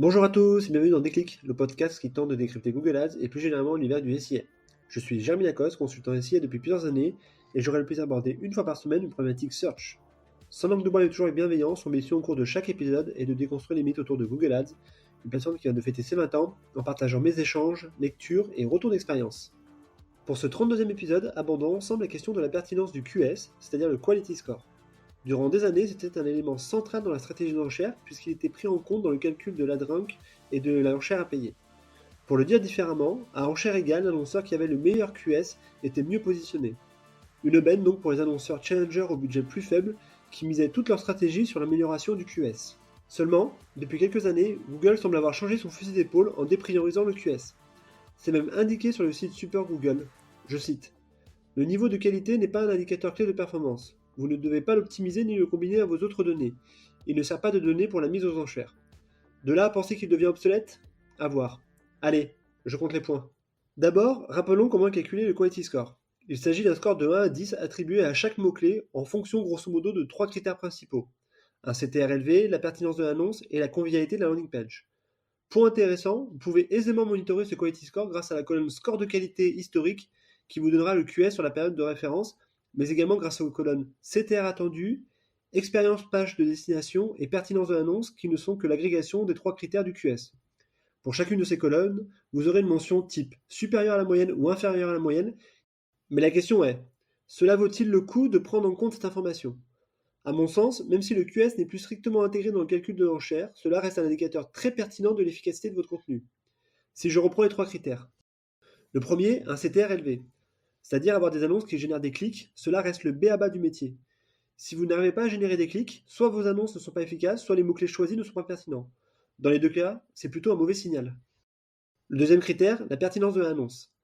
Bonjour à tous et bienvenue dans Déclic, le podcast qui tente de décrypter Google Ads et plus généralement l'univers du SIA. Je suis Jérémy Lacoste, consultant SIA depuis plusieurs années et j'aurai le plaisir d'aborder une fois par semaine une problématique search. Sans langue de bois et toujours avec bienveillance, mon mission au cours de chaque épisode est de déconstruire les mythes autour de Google Ads, une plateforme qui vient de fêter ses 20 ans en partageant mes échanges, lectures et retours d'expérience. Pour ce 32e épisode, abordons ensemble la question de la pertinence du QS, c'est-à-dire le Quality Score. Durant des années, c'était un élément central dans la stratégie d'enchère puisqu'il était pris en compte dans le calcul de l'ad-rank et de l'enchère à payer. Pour le dire différemment, à enchère égale, l'annonceur qui avait le meilleur QS était mieux positionné. Une aubaine donc pour les annonceurs challenger au budget plus faible qui misaient toute leur stratégie sur l'amélioration du QS. Seulement, depuis quelques années, Google semble avoir changé son fusil d'épaule en dépriorisant le QS. C'est même indiqué sur le site Super Google. Je cite: le niveau de qualité n'est pas un indicateur clé de performance. Vous ne devez pas l'optimiser ni le combiner à vos autres données. Il ne sert pas de données pour la mise aux enchères. De là à penser qu'il devient obsolète? À voir. Allez, je compte les points. D'abord, rappelons comment calculer le Quality Score. Il s'agit d'un score de 1 à 10 attribué à chaque mot-clé en fonction grosso modo de 3 critères principaux. Un CTR élevé, la pertinence de l'annonce et la convivialité de la landing page. Point intéressant, vous pouvez aisément monitorer ce Quality Score grâce à la colonne Score de qualité historique qui vous donnera le QS sur la période de référence, mais également grâce aux colonnes CTR attendu, expérience page de destination et pertinence de l'annonce qui ne sont que l'agrégation des 3 critères du QS. Pour chacune de ces colonnes, vous aurez une mention type supérieure à la moyenne ou inférieure à la moyenne, mais la question est, cela vaut-il le coup de prendre en compte cette information? À mon sens, même si le QS n'est plus strictement intégré dans le calcul de l'enchère, cela reste un indicateur très pertinent de l'efficacité de votre contenu. Si je reprends les 3 critères. Le premier, un CTR élevé. C'est-à-dire avoir des annonces qui génèrent des clics, cela reste le b.a.-ba du métier. Si vous n'arrivez pas à générer des clics, soit vos annonces ne sont pas efficaces, soit les mots-clés choisis ne sont pas pertinents. Dans les deux cas, c'est plutôt un mauvais signal. Le deuxième critère, la pertinence de l'annonce.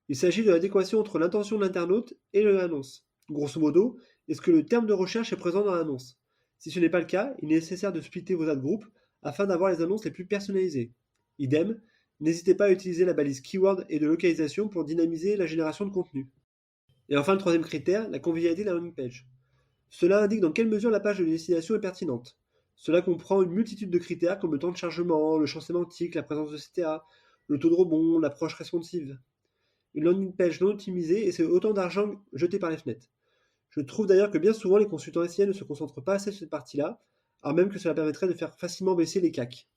Il s'agit de l'adéquation entre l'intention de l'internaute et l'annonce. Grosso modo, est-ce que le terme de recherche est présent dans l'annonce? Si ce n'est pas le cas, il est nécessaire de splitter vos ad groupes afin d'avoir les annonces les plus personnalisées. Idem, n'hésitez pas à utiliser la balise keyword et de localisation pour dynamiser la génération de contenu. Et enfin, le troisième critère, la convivialité de la landing page. Cela indique dans quelle mesure la page de destination est pertinente. Cela comprend une multitude de critères comme le temps de chargement, le champ sémantique, la présence de CTA, le taux de rebond, l'approche responsive. Une landing page non optimisée et c'est autant d'argent jeté par les fenêtres. Je trouve d'ailleurs que bien souvent les consultants SIA ne se concentrent pas assez sur cette partie-là, alors même que cela permettrait de faire facilement baisser les CAC.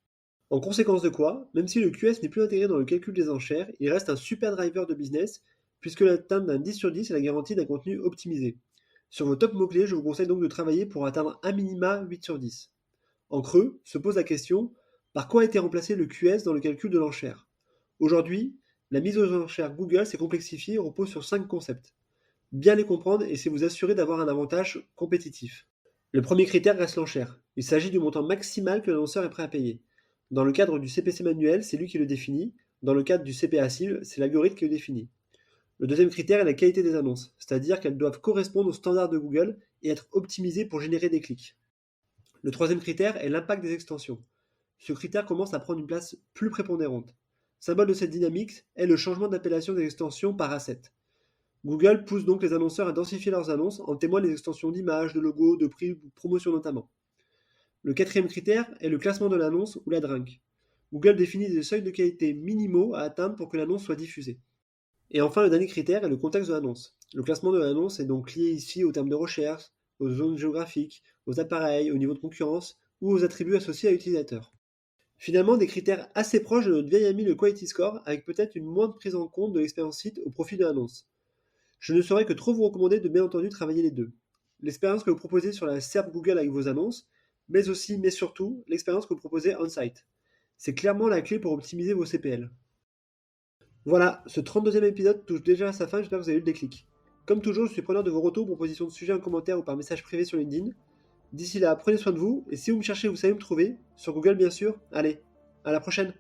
En conséquence de quoi, même si le QS n'est plus intégré dans le calcul des enchères, il reste un super driver de business, puisque l'atteinte d'un 10 sur 10 est la garantie d'un contenu optimisé. Sur vos top mots-clés, je vous conseille donc de travailler pour atteindre un minima 8 sur 10. En creux, se pose la question, par quoi a été remplacé le QS dans le calcul de l'enchère? Aujourd'hui, la mise aux enchères Google s'est complexifiée et repose sur 5 concepts. Bien les comprendre et c'est vous assurer d'avoir un avantage compétitif. Le premier critère reste l'enchère. Il s'agit du montant maximal que l'annonceur est prêt à payer. Dans le cadre du CPC manuel, c'est lui qui le définit. Dans le cadre du CPA cible, c'est l'algorithme qui le définit. Le deuxième critère est la qualité des annonces, c'est-à-dire qu'elles doivent correspondre aux standards de Google et être optimisées pour générer des clics. Le troisième critère est l'impact des extensions. Ce critère commence à prendre une place plus prépondérante. Symbole de cette dynamique est le changement d'appellation des extensions par asset. Google pousse donc les annonceurs à densifier leurs annonces, en témoignent les extensions d'images, de logos, de prix ou de promotion notamment. Le quatrième critère est le classement de l'annonce ou la drink. Google définit des seuils de qualité minimaux à atteindre pour que l'annonce soit diffusée. Et enfin, le dernier critère est le contexte de l'annonce. Le classement de l'annonce est donc lié ici aux termes de recherche, aux zones géographiques, aux appareils, au niveau de concurrence ou aux attributs associés à l'utilisateur. Finalement, des critères assez proches de notre vieil ami le Quality Score, avec peut-être une moindre prise en compte de l'expérience site au profit de l'annonce. Je ne saurais que trop vous recommander de bien entendu travailler les deux. L'expérience que vous proposez sur la SERP Google avec vos annonces, mais aussi, mais surtout, l'expérience que vous proposez on-site. C'est clairement la clé pour optimiser vos CPL. Voilà, ce 32e épisode touche déjà à sa fin, j'espère que vous avez eu le déclic. Comme toujours, je suis preneur de vos retours, propositions de sujets en commentaire ou par message privé sur LinkedIn. D'ici là, prenez soin de vous, et si vous me cherchez, vous savez me trouver, sur Google bien sûr. Allez, à la prochaine!